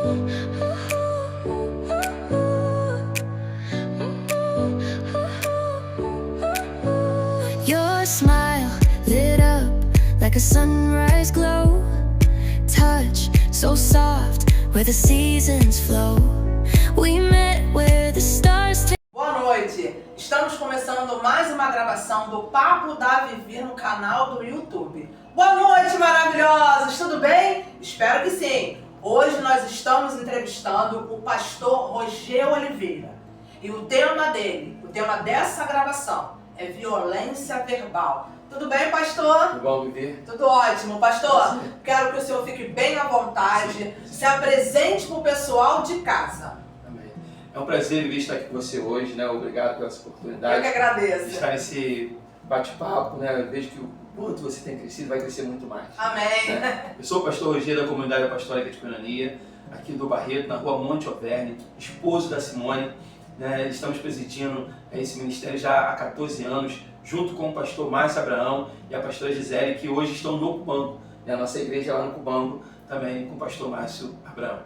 Your smile lit up like a sunrise glow. Touch so soft where the seasons flow. We met where the stars. Boa noite! Estamos começando mais uma gravação do Papo da Vivi no canal do YouTube. Boa noite, maravilhosos! Tudo bem? Espero que sim! Hoje nós estamos entrevistando o pastor Rogê Oliveira. E o tema dessa gravação é violência verbal. Tudo bem, pastor? Tudo bom, Vivi? Tudo ótimo. Pastor, quero que o senhor fique bem à vontade, se apresente para o pessoal de casa. Amém. É um prazer, Vivi, estar aqui com você hoje, né? Obrigado pela essa oportunidade. Eu que agradeço. De estar nesse bate-papo, né? Eu vejo que o quanto você tem crescido, vai crescer muito mais. Amém. Né? Eu sou o pastor Rogê da Comunidade Apostólica de Coinonía, aqui do Barreto, na rua Monte Alverne, esposo da Simone. Né? Estamos presidindo esse ministério já há 14 anos, junto com o pastor Márcio Abraão e a pastora Gisele, que hoje estão no Cubango. Né? A nossa igreja lá no Cubango, também com o pastor Márcio Abraão.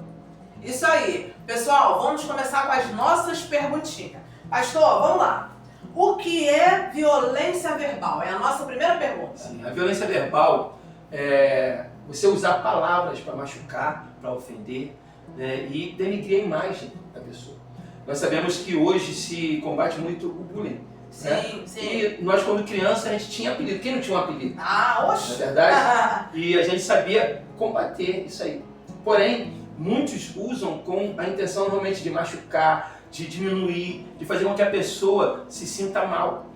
Isso aí. Pessoal, vamos começar com as nossas perguntinhas. Pastor, vamos lá. O que é violência verbal? É a nossa primeira pergunta. Sim, a violência verbal é você usar palavras para machucar, para ofender, né? E denigrir a imagem da pessoa. Nós sabemos que hoje se combate muito o bullying. Sim, né? sim. E nós, quando criança, a gente tinha apelido. Quem não tinha um apelido? Ah, oxe. Não é verdade? E a gente sabia combater isso aí. Porém, muitos usam com a intenção realmente de machucar, de diminuir, de fazer com que a pessoa se sinta mal.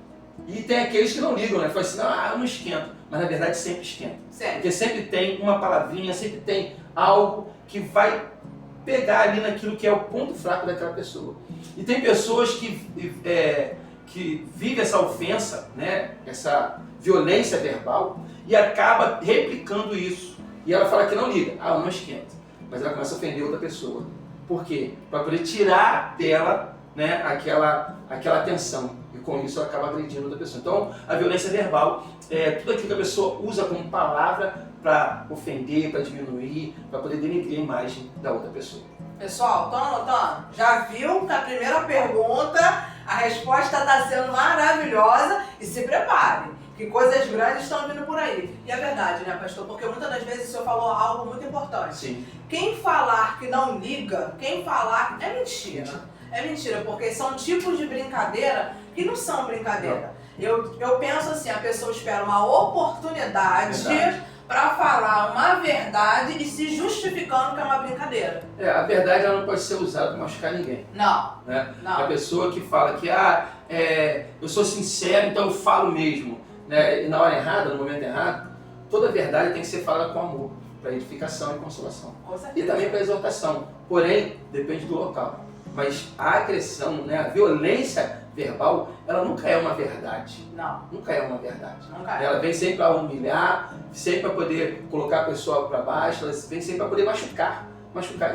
E tem aqueles que não ligam, né? Falam assim, não, eu não esquento. Mas na verdade sempre esquenta. Certo. Porque sempre tem uma palavrinha, sempre tem algo que vai pegar ali naquilo que é o ponto fraco daquela pessoa. E tem pessoas que vivem essa ofensa, né? Essa violência verbal, e acaba replicando isso. E ela fala que não liga, eu não esquento. Mas ela começa a ofender outra pessoa. Por quê? Para poder tirar dela, né, aquela atenção. E com isso ela acaba agredindo outra pessoa. Então, a violência verbal é tudo aquilo que a pessoa usa como palavra para ofender, para diminuir, para poder denegrir a imagem da outra pessoa. Pessoal, estão anotando? Já viu que a primeira pergunta, a resposta está sendo maravilhosa e se prepare, que coisas grandes estão vindo por aí. E é verdade, né, pastor? Porque muitas das vezes o senhor falou algo muito importante. Sim. Quem falar que não liga, quem falar é mentira. É mentira, porque são tipos de brincadeira que não são brincadeira. Eu penso assim, a pessoa espera uma oportunidade para falar uma verdade e se justificando que é uma brincadeira. A verdade ela não pode ser usada para machucar ninguém. Não. Né? Não. A pessoa que fala que eu sou sincero, então eu falo mesmo. Né? E na hora errada, no momento errado, toda verdade tem que ser falada com amor, para edificação e consolação. Com certeza. E também para exortação. Porém, depende do local. Mas a agressão, né, a violência verbal, ela nunca é uma verdade. Não. Nunca é uma verdade. Nunca é. Ela vem sempre para humilhar, sempre para poder colocar a pessoa para baixo, ela vem sempre para poder machucar.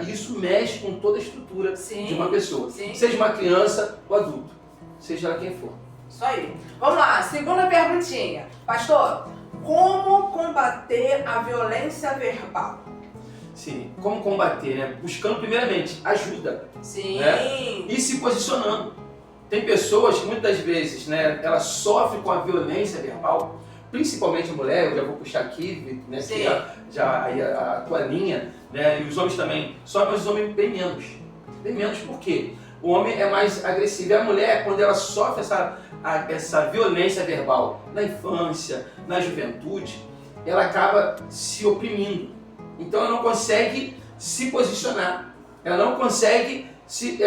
E isso mexe com toda a estrutura de uma pessoa. Sim. Seja uma criança ou adulto, seja ela quem for. Isso aí. Vamos lá, segunda perguntinha. Pastor, como combater a violência verbal? Sim, como combater, né? Buscando primeiramente ajuda. Sim. Né? E se posicionando. Tem pessoas que muitas das vezes, né, ela sofre com a violência verbal, principalmente a mulher, eu já vou puxar aqui, né, que a tua linha, né, e os homens também, só mas os homens bem menos. Bem menos por quê? O homem é mais agressivo e a mulher, quando ela sofre essa violência verbal na infância, na juventude, ela acaba se oprimindo. Então ela não consegue se posicionar, ela não consegue se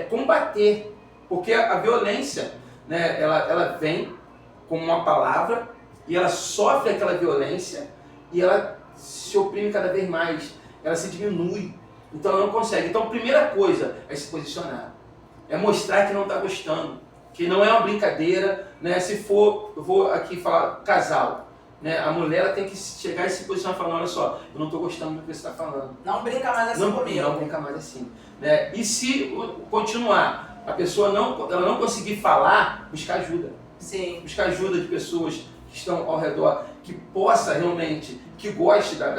combater, porque a violência, né, ela vem como uma palavra e ela sofre aquela violência e ela se oprime cada vez mais, ela se diminui, então ela não consegue. Então a primeira coisa é se posicionar, é mostrar que não está gostando, que não é uma brincadeira, né? Se for, eu vou aqui falar casal. Né? A mulher ela tem que chegar e se posicionar falando, olha só, eu não estou gostando do que você está falando. Não brinca mais assim comigo. Não brinca mais assim. Né? E se continuar, a pessoa ela não conseguir falar, buscar ajuda. Sim. Buscar ajuda de pessoas que estão ao redor, que possa realmente, que goste da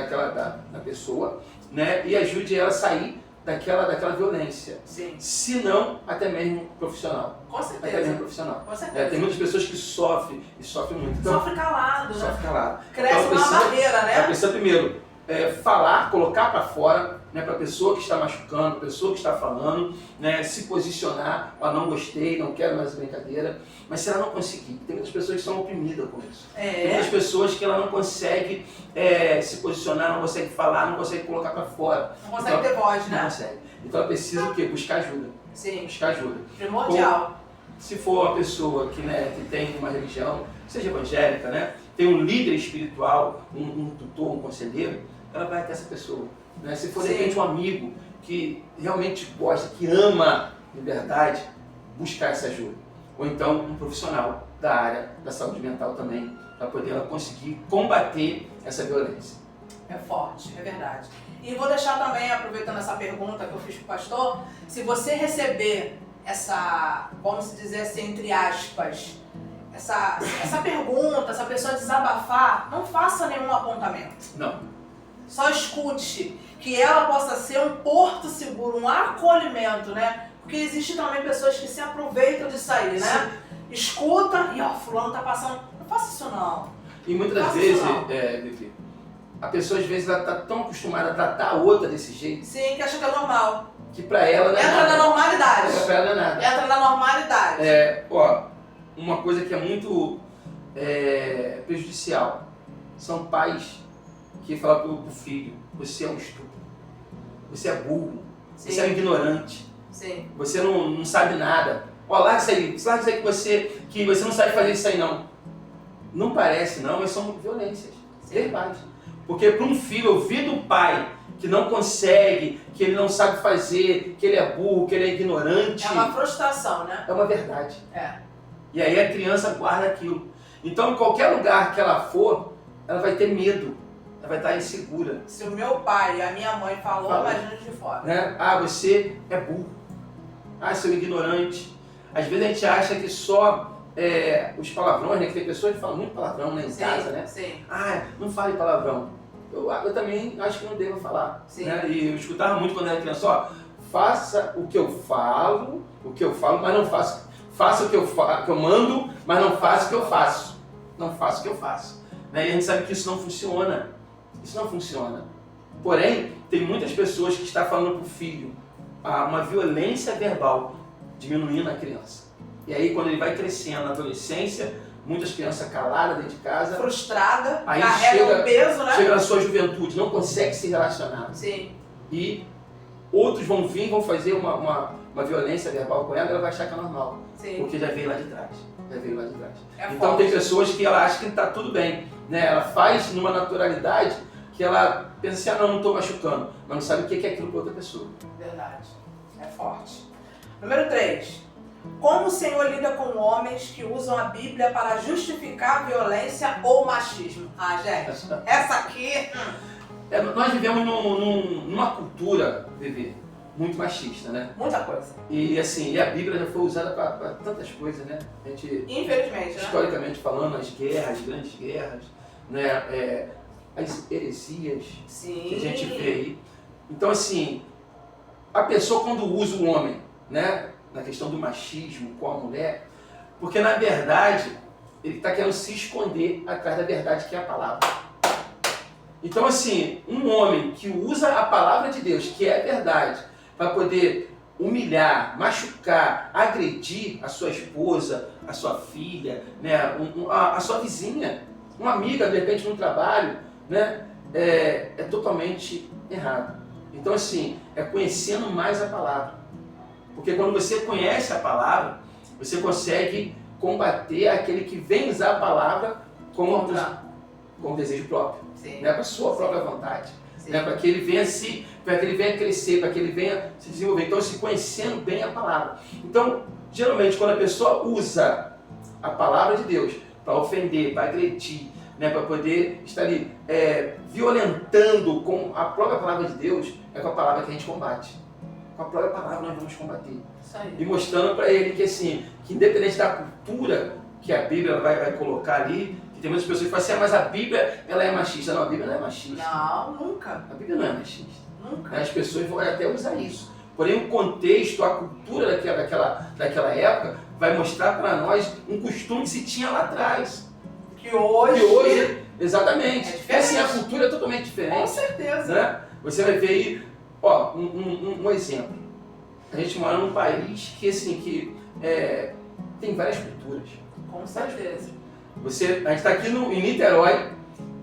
pessoa, né? E ajude ela a sair daquela violência. Sim. Se não, até mesmo profissional. Com Até mesmo certeza. profissional. Com certeza. Tem muitas pessoas que sofrem, e sofrem muito. Então, Sofre calado, né? sofre calado. Cresce Então, uma barreira, né? Ela precisa primeiro falar, colocar para fora, né, para a pessoa que está machucando, a pessoa que está falando, né, se posicionar, não gostei, não quero mais brincadeira. Mas se ela não conseguir, tem muitas pessoas que são oprimidas com isso. Tem muitas pessoas que ela não consegue se posicionar, não consegue falar, não consegue colocar para fora. Não consegue ter voz, né? Não consegue. Então ela precisa o quê? Buscar ajuda. Sim. Buscar ajuda. Primordial. Se for uma pessoa que tem uma religião, seja evangélica, né, tem um líder espiritual, um tutor, um conselheiro, ela vai até essa pessoa. Né? Se for de repente um amigo que realmente gosta, que ama de verdade, buscar essa ajuda. Ou então um profissional da área da saúde mental também, para poder ela conseguir combater essa violência. É forte, é verdade. E vou deixar também, aproveitando essa pergunta que eu fiz para o pastor, se você receber essa, vamos dizer assim, entre aspas, essa pergunta, essa pessoa desabafar, não faça nenhum apontamento. Não. Só escute, que ela possa ser um porto seguro, um acolhimento, né? Porque existe também pessoas que se aproveitam disso aí, né? Sim. Escuta e, fulano tá passando. Não faça isso não. E muitas vezes, Vivi, a pessoa às vezes ela tá tão acostumada a tratar a outra desse jeito, Sim, que acha que é normal. que pra ela não é Entra nada. na normalidade. Pra ela não é nada. Entra na normalidade. Uma coisa que é muito prejudicial são pais que falam pro filho: você é um estúpido, você é burro, Sim. você é um ignorante, Sim. você não sabe nada. Larga isso aí que você não sabe fazer isso aí não. Não parece não, mas são violências verbais. Porque para um filho ouvir do pai que não consegue, que ele não sabe fazer, que ele é burro, que ele é ignorante, É uma frustração, né? é uma verdade. É. E aí a criança guarda aquilo. Então, em qualquer lugar que ela for, ela vai ter medo, ela vai estar insegura. Se o meu pai e a minha mãe falou, imagina de fora. Né? Você é burro. Você é um ignorante. Às vezes a gente acha que só os palavrões, né? Que tem pessoas que falam muito palavrão, né, em casa, né? Sim. Não fale palavrão. Eu também acho que não devo falar. Sim. Né? E eu escutava muito quando era criança, faça o que eu falo, mas não faça. Faça o que eu mando, mas não faça o que eu faço. Não faça o que eu faço. Né? E a gente sabe que isso não funciona. Isso não funciona. Porém, tem muitas pessoas que estão falando para o filho uma violência verbal, diminuindo a criança. E aí, quando ele vai crescendo na adolescência, muitas crianças caladas dentro de casa, Frustrada, aí carrega um peso, né? chega na sua juventude, não consegue se relacionar. Sim. E outros vão vir, vão fazer uma violência verbal com ela, ela vai achar que é normal. Sim. Porque já veio lá de trás. É Então forte. tem pessoas que ela acha que está tudo bem. Né? Ela faz numa naturalidade que ela pensa assim, não estou machucando. Mas não sabe o que é aquilo para outra pessoa. Verdade. É forte. Número 3. Como o Senhor lida com homens que usam a Bíblia para justificar violência ou machismo? Gente, essa aqui... Nós vivemos numa cultura, Vivi, muito machista, né? Muita coisa. E assim, a Bíblia já foi usada para tantas coisas, né? A gente, Infelizmente, né? historicamente falando, as guerras, grandes guerras, né? As heresias Sim. que a gente vê aí. Então assim, a pessoa quando usa o homem, né? Na questão do machismo com a mulher, porque na verdade ele está querendo se esconder atrás da verdade que é a palavra. Então assim, um homem que usa a palavra de Deus, que é a verdade, para poder humilhar, machucar, agredir a sua esposa, a sua filha, né, a sua vizinha, uma amiga, de repente, no trabalho, né, é totalmente errado. Então, assim, é conhecendo mais a palavra. Porque quando você conhece a palavra, você consegue combater aquele que vem usar a palavra com desejo próprio, né, para a sua própria vontade. Né, para que ele venha crescer, para que ele venha se desenvolver. Então, se conhecendo bem a palavra. Então, geralmente, quando a pessoa usa a palavra de Deus para ofender, para agredir, né, para poder estar ali violentando com a própria palavra de Deus, é com a palavra que a gente combate. Com a própria palavra nós vamos combater. Isso aí. E mostrando para ele que, assim, que independente da cultura que a Bíblia vai colocar ali, que tem muitas pessoas que falam assim, mas a Bíblia ela é machista. Não, a Bíblia não é machista. Não, nunca. A Bíblia não é machista. Nunca. As pessoas vão até usar isso. Porém, o contexto, a cultura daquela época vai mostrar para nós um costume que se tinha lá atrás. Que hoje... E hoje, exatamente. É diferente. Assim, a cultura é totalmente diferente. Com certeza. Né? Você vai ver aí, ó, um exemplo. A gente mora num país que, assim, tem várias culturas. Com certeza. A gente está aqui em Niterói,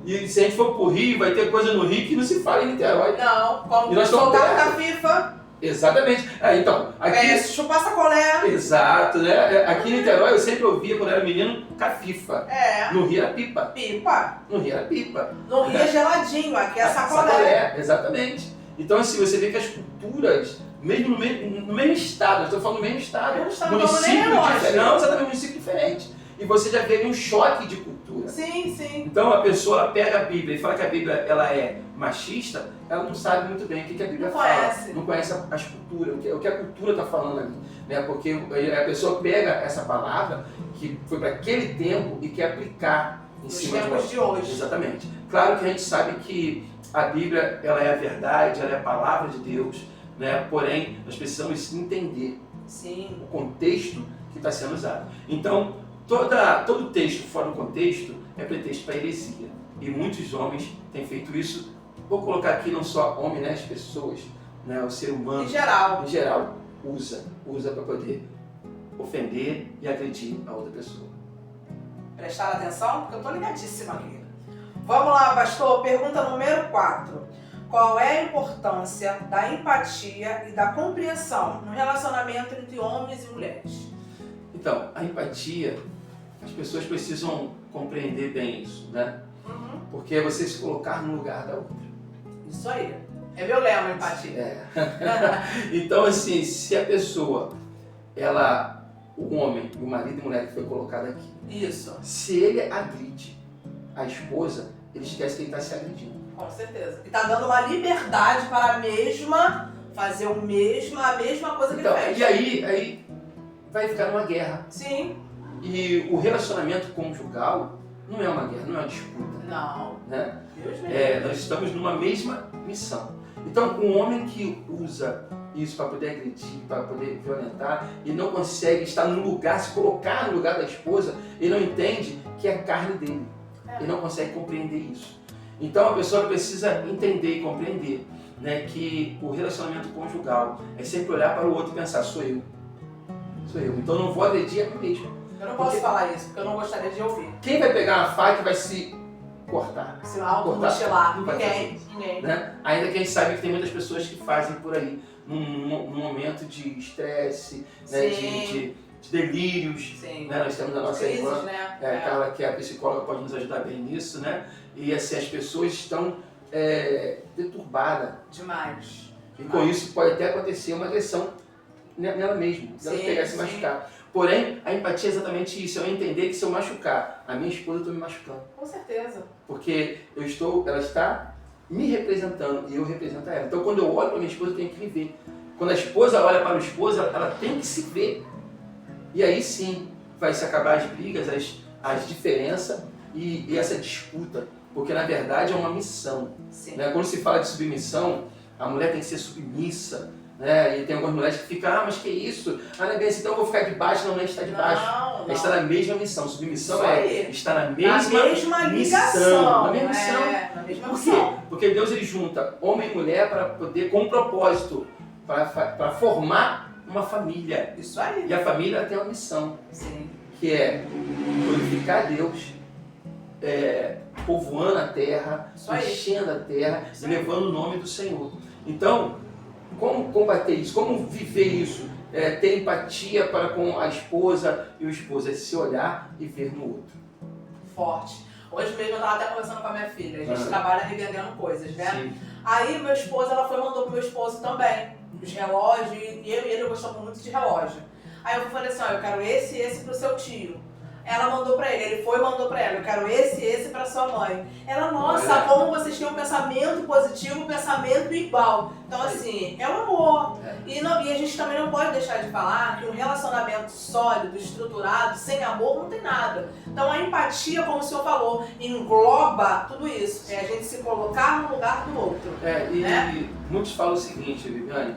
e se a gente for pro Rio, vai ter coisa no Rio que não se fala em Niterói. Não, como E nós estamos soltar perto. da FIFA, Exatamente. Então, aqui... chupar sacolé. Exato, né? Aqui em Niterói eu sempre ouvia, quando era menino, cafifa. É. No Rio era pipa. Pipa. No Rio era pipa. No Rio é geladinho, aqui é sacolé. Exatamente. Então, assim, você vê que as culturas, mesmo no mesmo estado, eu estou falando no mesmo estado, Mesmo estado, município nem é longe. diferente, não, exatamente, município diferente. E você já vê ali um choque de cultura. Sim, sim. Então a pessoa ela pega a Bíblia e fala que a Bíblia ela é machista, ela não sabe muito bem o que a Bíblia Não fala. conhece. Não conhece as culturas, o que a cultura está falando ali. Né? Porque a pessoa pega essa palavra que foi para aquele tempo e quer aplicar em Nos cima tempos de hoje. Exatamente. Claro que a gente sabe que a Bíblia ela é a verdade, ela é a palavra de Deus, né? Porém, nós precisamos entender Sim. o contexto que está sendo usado. Então, todo texto fora do contexto é pretexto para heresia. E muitos homens têm feito isso. Vou colocar aqui não só homem, né? As pessoas, né? O ser humano, Em geral. usa para poder ofender e agredir a outra pessoa. Prestar atenção, porque eu tô ligadíssima aqui. Vamos lá, pastor. Pergunta número 4. Qual é a importância da empatia e da compreensão no relacionamento entre homens e mulheres? Então, a empatia, as pessoas precisam compreender bem isso, né? Uhum. Porque é você se colocar no lugar da outra. Isso aí. É meu lema, empatia. É. Então, assim, se a pessoa, o homem, o marido e a mulher que foi colocado aqui, Isso. se ele agride a esposa, ele esquece que ele está se agredindo. Com certeza. E tá dando uma liberdade para a mesma fazer a mesma coisa que Então, ele fez. e aí vai ficar numa guerra. Sim. E o relacionamento conjugal não é uma guerra, não é uma disputa, Não. né? Deus me livre. Nós estamos numa mesma missão. Então, um homem que usa isso para poder agredir, para poder violentar, e não consegue estar no lugar, se colocar no lugar da esposa, ele não entende que é a carne dele. Ele não consegue compreender isso. Então, a pessoa precisa entender e compreender, né, que o relacionamento conjugal é sempre olhar para o outro e pensar, sou eu. Então, eu não vou agredir a mim mesmo. Eu não posso falar isso, porque eu não gostaria de ouvir. Quem vai pegar uma faca e vai se cortar? Se auto-mutilar. Não vai fazer Ninguém. isso. Ninguém. Né? Ainda que a gente saiba que tem muitas pessoas que fazem por aí, num momento de estresse, né, de delírios. Sim. Né? Nós temos a nossa Crises, irmã, né? Carla, que é a psicóloga, pode nos ajudar bem nisso, né? E assim, as pessoas estão deturbadas. Demais. E com isso pode até acontecer uma agressão nela mesma, ela pegar e se machucar. Porém, a empatia é exatamente isso, eu entender que se eu machucar a minha esposa, eu estou me machucando. Com certeza. Porque ela está me representando e eu represento ela. Então, quando eu olho para minha esposa, eu tenho que me ver. Quando a esposa olha para o esposo, ela tem que se ver. E aí sim, vai se acabar as brigas, as diferenças e essa disputa. Porque, na verdade, é uma missão. Sim. Né? Quando se fala de submissão, a mulher tem que ser submissa. Né? E tem algumas mulheres que ficam, mas que isso? Não é bem assim, então eu vou ficar de baixo. Não é estar de baixo. Não. É estar na mesma missão. Submissão Isso é aí. estar na Na mesma mesma ligação. missão. Na mesma missão. Na mesma Por quê? missão. Porque Deus ele junta homem e mulher para poder, com um propósito, para formar uma família. Isso aí. E a família tem uma missão, Sim. que é glorificar Deus, povoando a terra, Isso aí. enchendo a terra Isso e aí. levando o nome do Senhor. Então, como combater isso? Como viver isso? Ter empatia para com a esposa e o esposo, é se olhar e ver no outro. Forte. Hoje mesmo eu estava até conversando com a minha filha. A gente Aham. trabalha revendendo coisas, né? Sim. Aí meu esposo, ela mandou pro meu esposo também. Os relógios, e eu e ele gostamos muito de relógio. Aí eu falei assim, ó, eu quero esse e esse pro seu tio. Ela mandou pra ele foi e mandou pra ela, eu quero esse pra sua mãe. Ela, nossa, Olha. como vocês têm um pensamento positivo, um pensamento igual. Então assim, é o amor. E a gente também não pode deixar de falar que um relacionamento sólido, estruturado, sem amor, não tem nada. Então a empatia, como o senhor falou, engloba tudo isso. É a gente se colocar no lugar do outro. E muitos falam o seguinte, Viviane,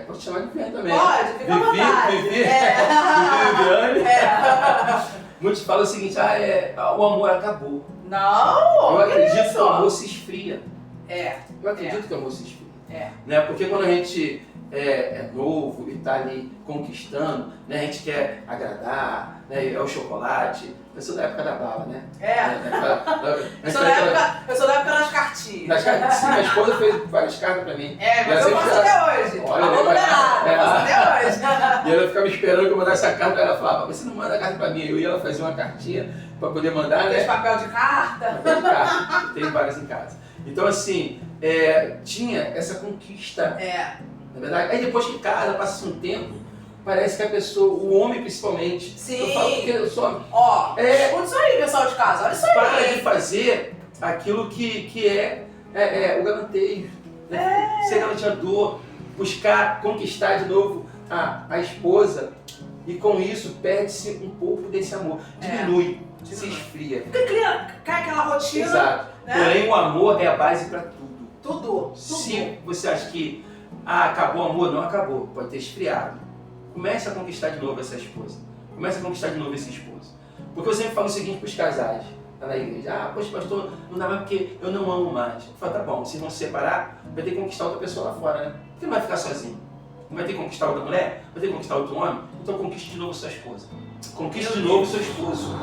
pode chamar de Viviane também. Pode, fica à vontade. Viviane. Muitos falam o seguinte, o amor acabou. Não! Eu acredito isso? que o amor se esfria. Eu acredito É. que o amor se esfria. É. Né? Porque quando a gente é novo e está ali conquistando, né? A gente quer agradar, né? É o chocolate. Eu sou da época da bala, né? Eu sou da época das cartinhas. Sim, minha esposa fez várias cartas pra mim. Mas eu faço até hoje. Olha, Alô, mulherada, eu faço até hoje. E ela ficava esperando que eu mandasse a carta, ela falava, você não manda a carta pra mim. Eu ia, ela fazia uma cartinha pra poder mandar, né? Fez papel de carta. Papel de carta, tem várias em casa. Então assim, tinha essa conquista, na verdade. Aí depois que casa, passa um tempo, parece que a pessoa, o homem principalmente, Sim. eu falo porque eu sou... Escuta isso aí, pessoal de casa, olha isso aí. Para de fazer aquilo que é o galanteio, né? Ser galanteador, buscar conquistar de novo a esposa, e com isso perde-se um pouco desse amor, diminui, se esfria. Porque cai aquela rotina. Exato. Né? Porém, o amor é a base para tudo. Tudo. Se você acha que acabou o amor, não acabou, pode ter esfriado. Comece a conquistar de novo essa esposa. Comece a conquistar de novo esse esposo. Porque eu sempre falo o seguinte para os casais, tá na igreja, poxa, pastor, não dá mais porque eu não amo mais. Eu falo, tá bom, vocês vão se separar, vai ter que conquistar outra pessoa lá fora, né? Porque não vai ficar sozinho. Não vai ter que conquistar outra mulher, vai ter que conquistar outro homem, então conquiste de novo sua esposa. Conquiste de novo seu esposo.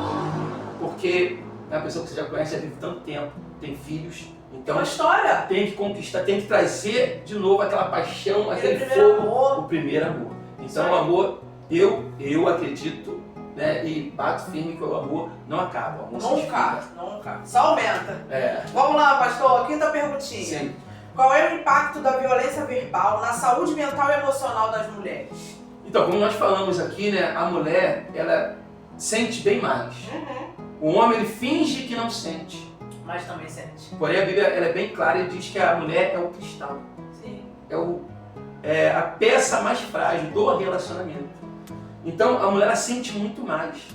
Porque é uma pessoa que você já conhece, já vive tanto tempo, tem filhos, então uma história. Tem que conquistar, tem que trazer de novo aquela paixão, aquele primeiro fogo, amor. o primeiro amor. Então o amor, eu acredito, né, e bato firme que o amor não acaba. O amor se esfria. Nunca. Só aumenta. É. Vamos lá, pastor, quinta perguntinha. Sim. Qual é o impacto da violência verbal na saúde mental e emocional das mulheres? Então, como nós falamos aqui, né, a mulher, ela sente bem mais. O homem, ele finge que não sente. Mas também sente. Porém, a Bíblia ela é bem clara e diz que a mulher é o cristal. Sim. É a peça mais frágil do relacionamento. Então, a mulher ela sente muito mais.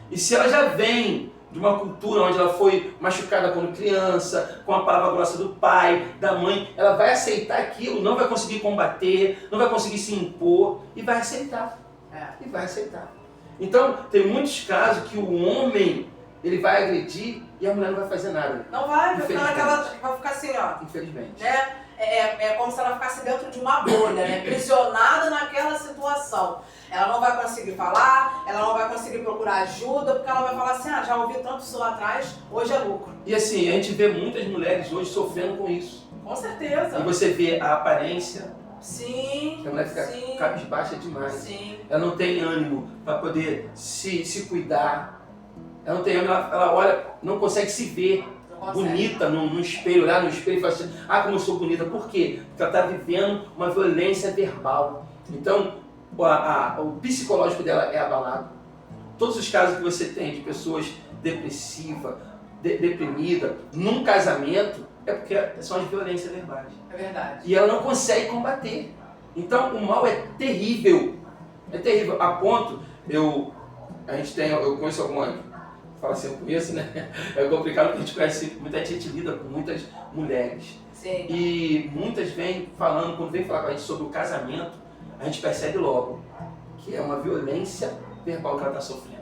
E se ela já vem de uma cultura onde ela foi machucada quando criança, com a palavra grossa do pai, da mãe, ela vai aceitar aquilo, não vai conseguir combater, não vai conseguir se impor e vai aceitar. E vai aceitar. Então, tem muitos casos que o homem ele vai agredir e a mulher não vai fazer nada. Não vai ficar assim, ó. Infelizmente. Né? É como se ela ficasse dentro de uma bolha, né? Prisionada naquela situação. Ela não vai conseguir falar, ela não vai conseguir procurar ajuda, porque ela vai falar assim, já ouvi tanto isso lá atrás, hoje é lucro. E assim, a gente vê muitas mulheres hoje sofrendo com isso. Com certeza. E você vê a aparência, Sim, a mulher fica cabisbaixa demais. Sim. Ela não tem ânimo para poder se cuidar. Ela não tem ânimo, ela olha, não consegue se ver bonita no espelho, olhar no espelho e falar assim, como eu sou bonita. Por quê? Porque ela está vivendo uma violência verbal. Então, o psicológico dela é abalado. Todos os casos que você tem de pessoas depressivas, deprimidas, num casamento, é porque são as violências verbais. É verdade. E ela não consegue combater. Então, o mal é terrível. É terrível. A ponto, eu conheço alguma... Fala assim, eu conheço, né? É complicado porque a gente conhece, muita gente lida com muitas mulheres. Sim. E muitas vêm falando, quando vem falar com a gente sobre o casamento, a gente percebe logo que é uma violência verbal que ela está sofrendo.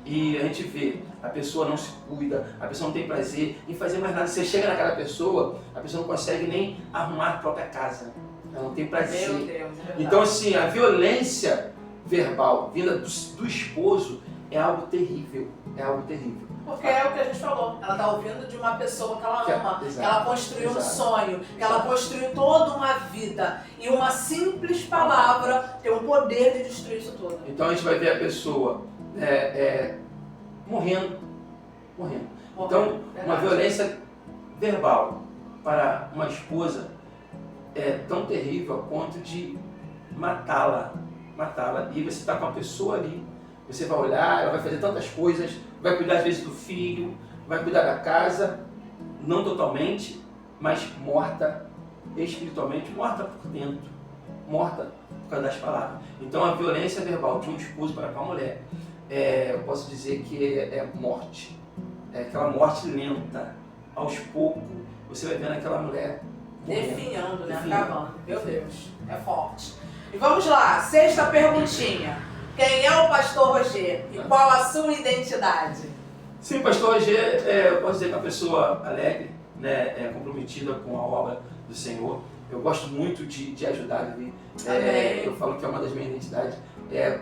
E a gente vê, a pessoa não se cuida, a pessoa não tem prazer em fazer mais nada. Você chega naquela pessoa, a pessoa não consegue nem arrumar a própria casa. Ela não tem prazer. Meu Deus, é então assim, a violência verbal vinda do esposo é algo terrível. É algo terrível. Porque é o que a gente falou. Ela está ouvindo de uma pessoa que ela ama, que ela construiu um sonho, que ela construiu toda uma vida. E uma simples palavra tem o poder de destruir isso tudo. Então a gente vai ver a pessoa morrendo. Então, uma violência verbal para uma esposa é tão terrível a ponto de matá-la. E você está com a pessoa ali, Você vai olhar, ela vai fazer tantas coisas, vai cuidar às vezes do filho, vai cuidar da casa, não totalmente, mas morta espiritualmente, morta por dentro, morta por causa das palavras. Então a violência verbal de um esposo para com a mulher, eu posso dizer que é morte, é aquela morte lenta, aos poucos você vai vendo aquela mulher Definhando, né? Definhando. Acabando. Meu Deus, é forte. E vamos lá, sexta perguntinha. Quem é o pastor Roger e qual a sua identidade? Sim, pastor Roger, eu posso dizer que é uma pessoa alegre, né, comprometida com a obra do Senhor. Eu gosto muito de ajudar, Vivi. Eu falo que é uma das minhas identidades, é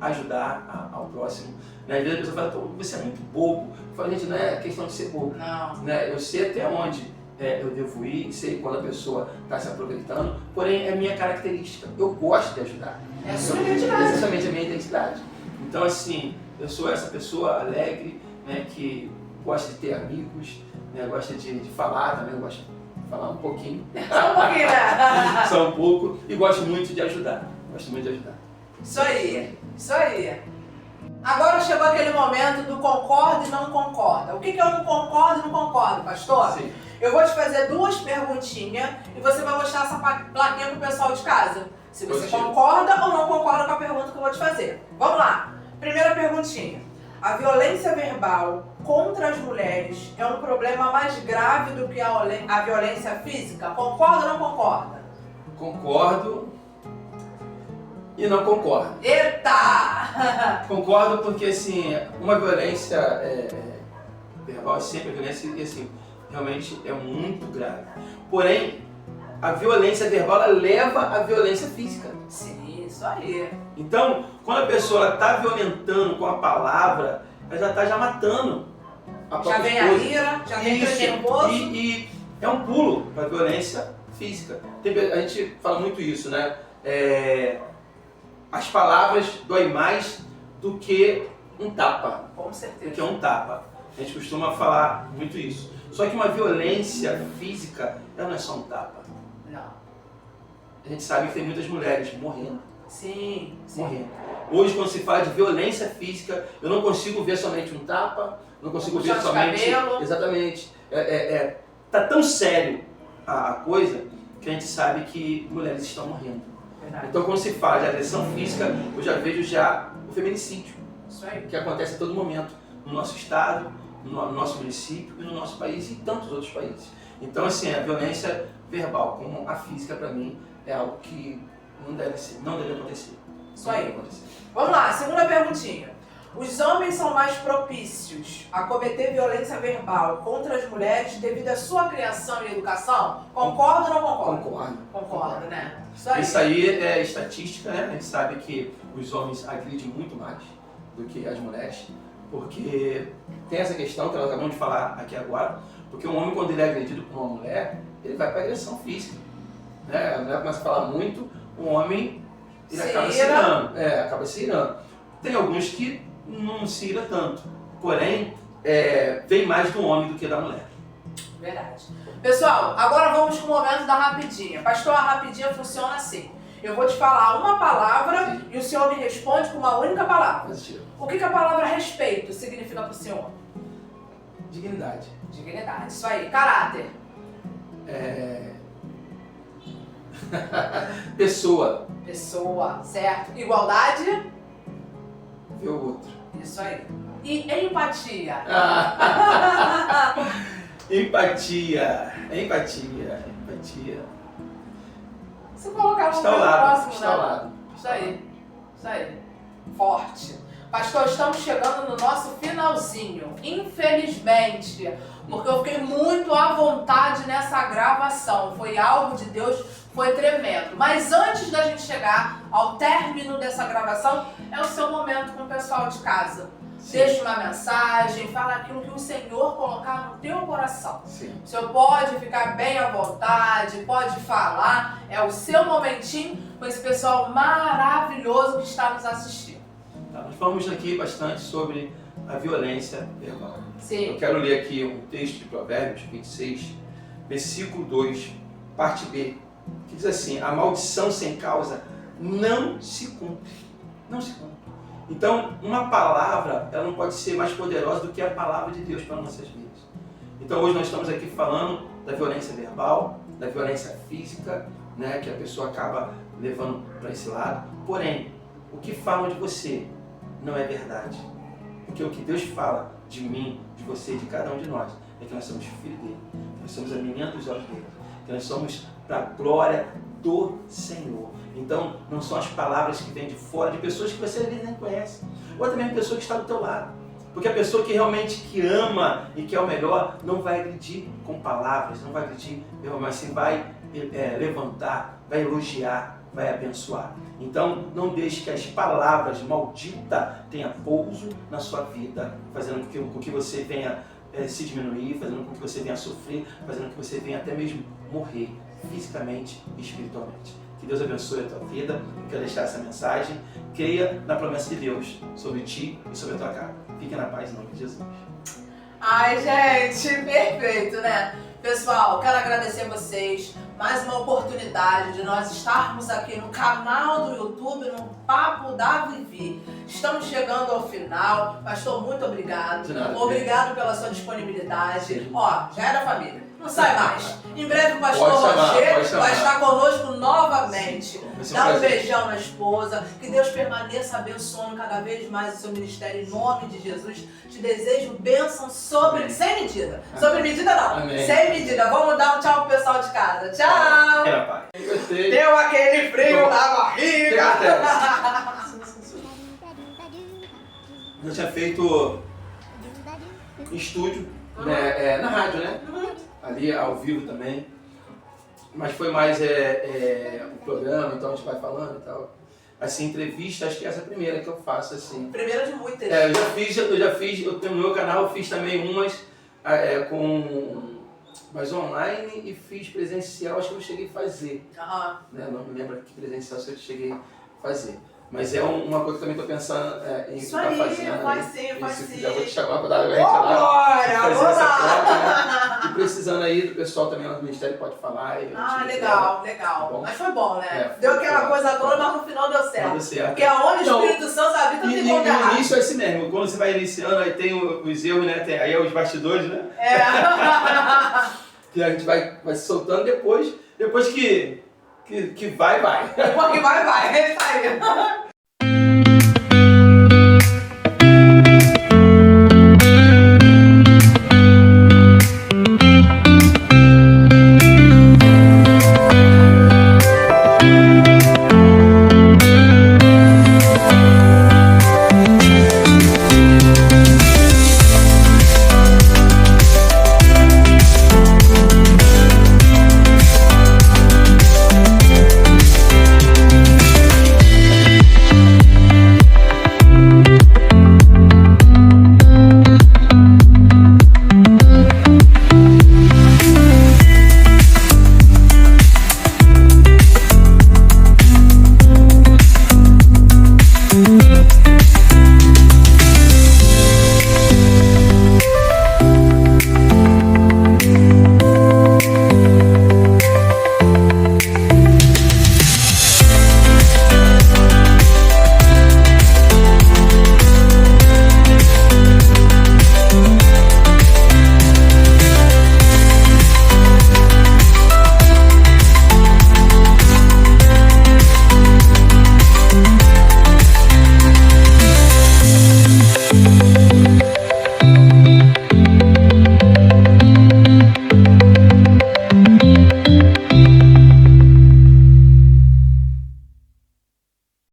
ajudar ao próximo. Né? Às vezes a pessoa fala, "Pô, você é muito bobo." Eu falo, gente, não é questão de ser bobo. Não. Né? Eu sei até onde eu devo ir, sei quando a pessoa está se aproveitando, porém é minha característica. Eu gosto de ajudar. É a sua identidade. Exatamente a minha identidade. Então, assim, eu sou essa pessoa alegre, né, que gosta de ter amigos, né, gosta de falar também, eu gosto de falar um pouquinho. Só um pouquinho, né? Só um pouco. E gosto muito de ajudar. Gosto muito de ajudar. Isso aí, isso aí. Agora chegou aquele momento do concorda e não concorda. O que é um concorda e não concorda, pastor? Sim. Eu vou te fazer duas perguntinhas e você vai mostrar essa plaquinha pro pessoal de casa. Se você Positivo. concorda ou não concorda com a pergunta que eu vou te fazer. Vamos lá. Primeira perguntinha. A violência verbal contra as mulheres é um problema mais grave do que a violência física? Concorda ou não concorda? Concordo e não concordo. Eita! Concordo porque, assim, uma violência verbal é sempre violência e, assim, realmente é muito grave. Porém, a violência verbal ela leva à violência física. Sim, isso aí. Então, quando a pessoa está violentando com a palavra, ela já está matando a Já própria vem a esposa. ira, já vem Isso. aquele nervoso. E é um pulo para a violência física. A gente fala muito isso, né? As palavras doem mais do que um tapa. Com Do certeza. que um tapa. A gente costuma falar muito isso. Só que uma violência física, ela não é só um tapa. Não. A gente sabe que tem muitas mulheres morrendo. Sim, sim. Morrendo. Hoje, quando se fala de violência física, eu não consigo ver somente um tapa, não consigo Puxão ver de somente... cabelo. Exatamente. Tá tão sério a coisa que a gente sabe que mulheres estão morrendo. Verdade. Então, quando se fala de agressão física, eu já vejo já o feminicídio, Isso aí. que acontece a todo momento no nosso estado, no nosso município e no nosso país e em tantos outros países. Então, assim, a violência verbal como a física, para mim, é algo que não deve acontecer. Isso Não aí. deve acontecer. Vamos lá, segunda perguntinha. Os homens são mais propícios a cometer violência verbal contra as mulheres devido à sua criação e educação? Concorda ou não concorda? Concordo. Concorda, né? Isso aí. Isso aí é estatística, né? A gente sabe que os homens agridem muito mais do que as mulheres, porque tem essa questão que nós acabamos de falar aqui agora, porque um homem, quando ele é agredido por uma mulher, ele vai para agressão física. Né? A mulher começa a falar muito, o homem ele acaba se irando. Acaba se irando. Tem alguns que não se ira tanto, porém, vem mais do homem do que da mulher. Verdade. Pessoal, agora vamos para o momento da rapidinha. Pastor, a rapidinha funciona assim. Eu vou te falar uma palavra Sim. e o senhor me responde com uma única palavra. Positivo. O que a palavra respeito significa para o senhor? Dignidade. Dignidade. Isso aí. Caráter. Pessoa, Pessoa. Certo. Igualdade. ver o outro. Isso aí. E empatia. Empatia. Se colocar no Está ao lugar lado. próximo, Está ao né? lado. Isso aí. Isso aí. Forte. Pastor, estamos chegando no nosso finalzinho. Infelizmente. Porque eu fiquei muito à vontade nessa gravação. Foi algo de Deus, foi tremendo. Mas antes da gente chegar ao término dessa gravação, é o seu momento com o pessoal de casa. Sim. Deixa uma mensagem, fala aquilo que o Senhor colocar no teu coração. Sim. O senhor pode ficar bem à vontade, pode falar. É o seu momentinho com esse pessoal maravilhoso que está nos assistindo. Tá, nós falamos aqui bastante sobre a violência verbal. Eu Sim. quero ler aqui um texto de Provérbios 26, versículo 2, parte B, que diz assim: a maldição sem causa não se cumpre. Não se cumpre. Então, uma palavra, ela não pode ser mais poderosa do que a palavra de Deus para nossas vidas. Então, hoje nós estamos aqui falando da violência verbal, da violência física, né, que a pessoa acaba levando para esse lado. Porém, o que falam de você não é verdade. Porque o que Deus fala de mim, de você, de cada um de nós, é que nós somos filhos dele, que nós somos a menina dos olhos dele, que nós somos para a glória do Senhor. Então, não são as palavras que vêm de fora, de pessoas que você às vezes nem conhece, ou até mesmo pessoa que está do teu lado. Porque a pessoa que realmente que ama e quer o melhor, não vai agredir com palavras, não vai agredir, mas sim vai levantar, vai elogiar, vai abençoar. Então, não deixe que as palavras malditas tenham pouso na sua vida, fazendo com que você venha se diminuir, fazendo com que você venha sofrer, fazendo com que você venha até mesmo morrer fisicamente e espiritualmente. Que Deus abençoe a tua vida. Eu quero deixar essa mensagem. Creia na promessa de Deus sobre ti e sobre a tua casa. Fique na paz em nome de Jesus. Ai, gente, perfeito, né? Pessoal, quero agradecer a vocês. Mais uma oportunidade de nós estarmos aqui no canal do YouTube, no Papo da Vivi. Estamos chegando ao final. Pastor, muito obrigado. De nada. Obrigado pela sua disponibilidade. Sim. Ó, já é da família. Não sai mais. Em breve o pastor Roger vai estar conosco novamente. Dá um beijão na esposa. Que Deus permaneça abençoando cada vez mais o seu ministério em nome de Jesus. Te desejo bênção sem medida. Amém. Sobre medida não. Amém. Sem medida. Vamos dar um tchau pro pessoal de casa. Tchau. Deu aquele frio na barriga. Eu tinha feito estúdio na rádio, né? Ali ao vivo também, mas foi mais um programa, então a gente vai falando e tal. Assim, entrevista, acho que essa é a primeira que eu faço, assim. Primeira de muitas. Eu tenho no meu canal, eu fiz também umas mas online e fiz presencial, acho que eu cheguei a fazer. Né? Não me lembro que presencial se eu cheguei a fazer. Mas é uma coisa que eu também estou pensando em estar fazendo. Faz sim. Já vou te chamar para dar uma lá. Bora, fazer essa troca, né? E precisando aí do pessoal também lá do Ministério pode falar. Legal. Tá, mas foi bom, né? Deu aquela coisa toda, mas no final deu certo. Deu certo. Porque aonde o Espírito Santo habita tem como errar. No início é assim mesmo. Quando você vai iniciando, aí tem os erros, né? Aí é os bastidores, né? Que a gente vai se soltando depois que vai. Depois que vai. É isso aí.